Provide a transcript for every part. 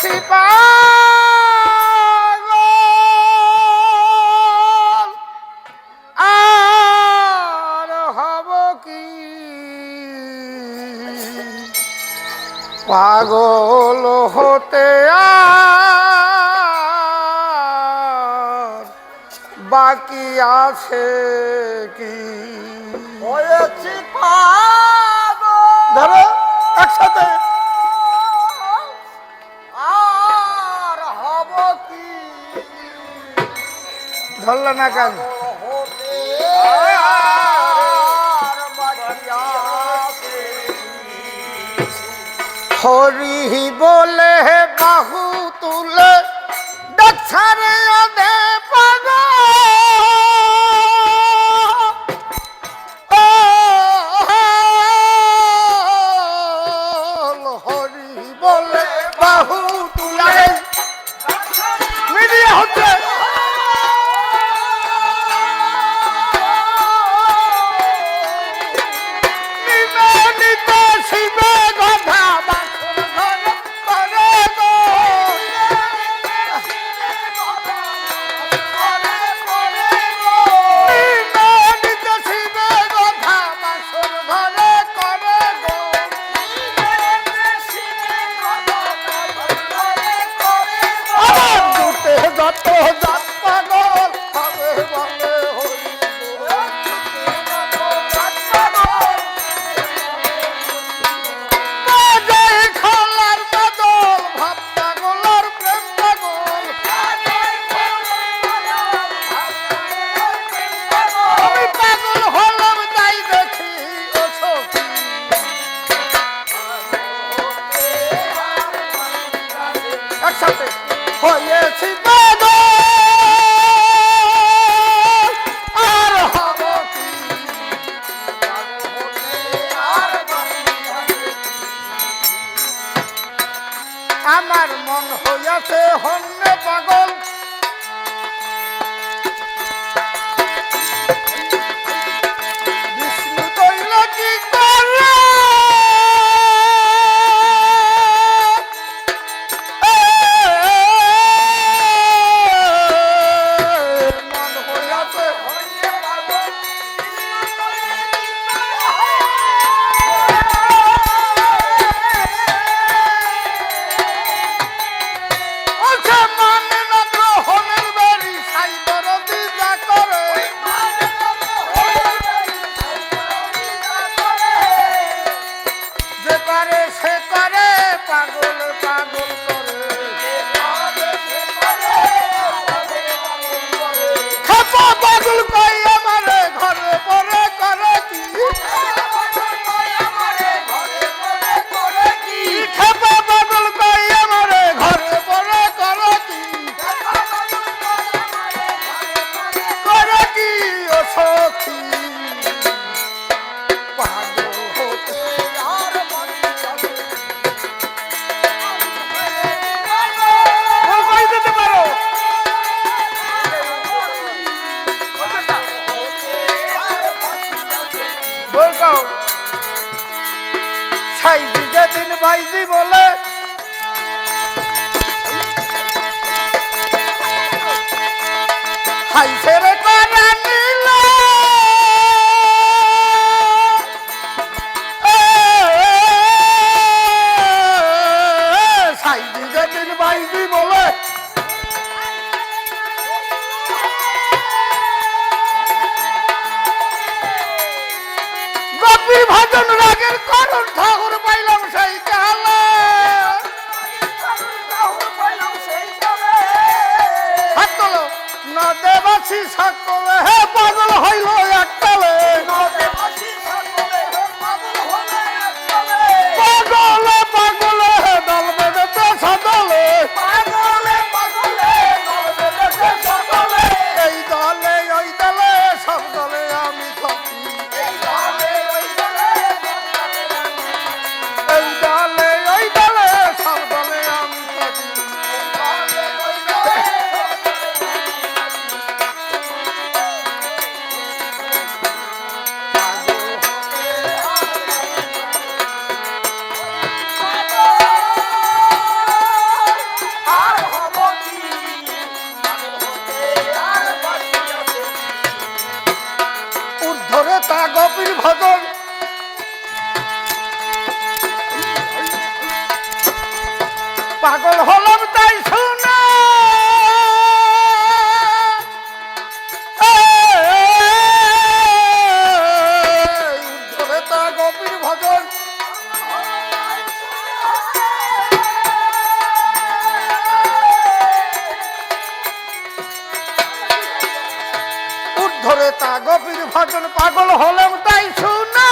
হয়েছি পাগল আর হব কি পাগল হতে আর বাকি আছে কি হয়েছি পাগল ধরো একসাথে আর হব কি ধরল না কেন হতে আর বাকি আছে হরি বলে বাহু তুলে ডাকছারে অধে পাগল হরি বলে বাহু তুলে মিডিয়া হচ্ছে নিবেদিত শিবে গধা বাসর ঘরে করে গো নিবেদিত শিবে গধা বাসর ঘরে করে গো আমার দুটে যত জাত পাগল হবে বলে হরি বাজাই খালার বদল ভাব পাগলার প্রেম পাগল আমি পাগল হলাম তাই দেখি ও সখী একসাথে হয়েছি পাগল আর হব কি আমার মন হইয়াছে হন্যে পাগল বিষ্ণু তৈল কি করে মন হইয়াছে হন্যে পাগল ওছে মানে না গ্রহণের বাড়ি সাই দরদি যা করে যে করে সে করে পাগল পাগল করে খাপা পাগল কই আমারে ঘরে পরে করে কি খাপা পাগল কই আমারে ঘরে পরে করে কি করে কি ও সখী পাগল হতে আর কই দিতে পারো বলকাও সাইজি যেদিন বাইজি বলে হাই ছেড়ে করা নিল সাইজি যেদিন বাইজি বলে গোপী ভজন রাগের করুণ ঠাকুর পাইলাম সেই কালে হাতল নদেবাসী সকলে হে পাগল হইল একতলে পাগলে পাগলে হে দল বেঁধেছে সদলে এই দলে ওই দলে সব দলে আমি থাকি এই দলে ওই দলে সব দলে আমি থাকি ভজন পাগল হলাম তাই শুনে উদ্ধরে তা গভীর ভজন উদ্ধরে তা গভীর ভজন পাগল হলাম তাই শুনে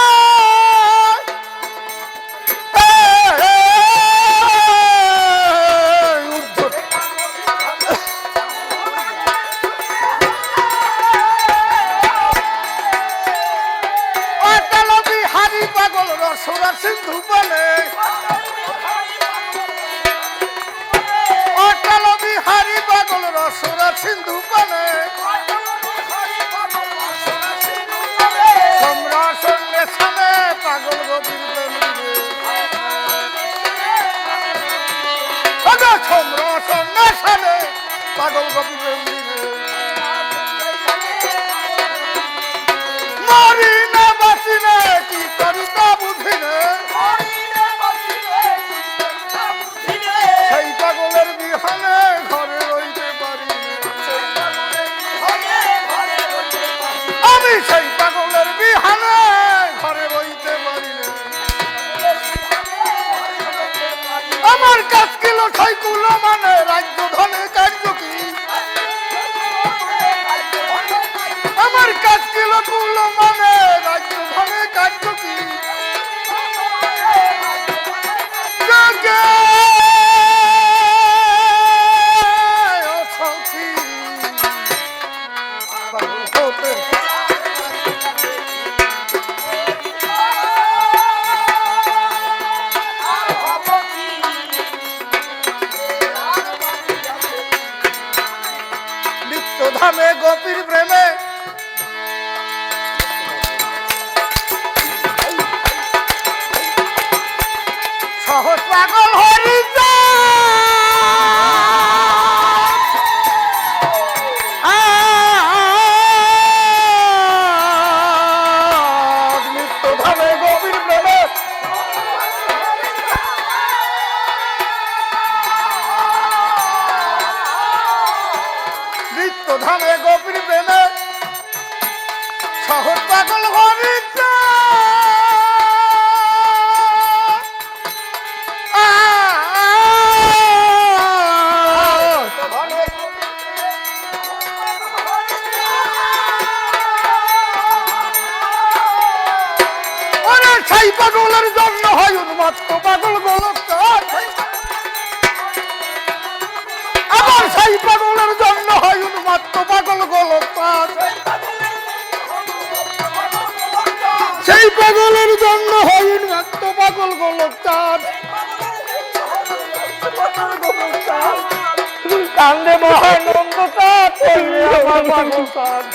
পাগল রসরা সিন্ধু বলে অটল বিহারী পাগল রসরা সিন্ধু বলে সম্রাসনে সানে পাগল গভীর প্রেমে সম্রাসনে সানে পাগল গভীর প্রেমে মরি না বাঁচি না কি করি তা বুঝি না সেই পাগলের বিহানে ঘরে রইতে পারি আমি সেই পাগলের বিহানে ঘরে রইতে পারি না আমার কাজ কিল ছয়কুল মানে রাজ্য ধনে কার্য কি আমার কাজ কিল কুল মানে রাজ্য ধনে কার্য কি জগে অসখী পাগল হতে নিত্য ধামে গোপীর প্রেমে সহজ পাগল হরিচ নিত্য ধামে গভীর প্রেমে নিত্য ধামে গভীর প্রেমে সহজ পাগল হরিচ সেই পাগলের জন্য হয় উন্মত্ত পাগল গোলকচাঁদ আবার সেই পাগলের জন্য হয় উন্মত্ত পাগল গোলকচাঁদ সেই পাগলের জন্য হয় উন্মত্ত পাগল গোলকচাঁদ কান্দে মহানন্দ চাঁদ আমার পাগল চাঁদ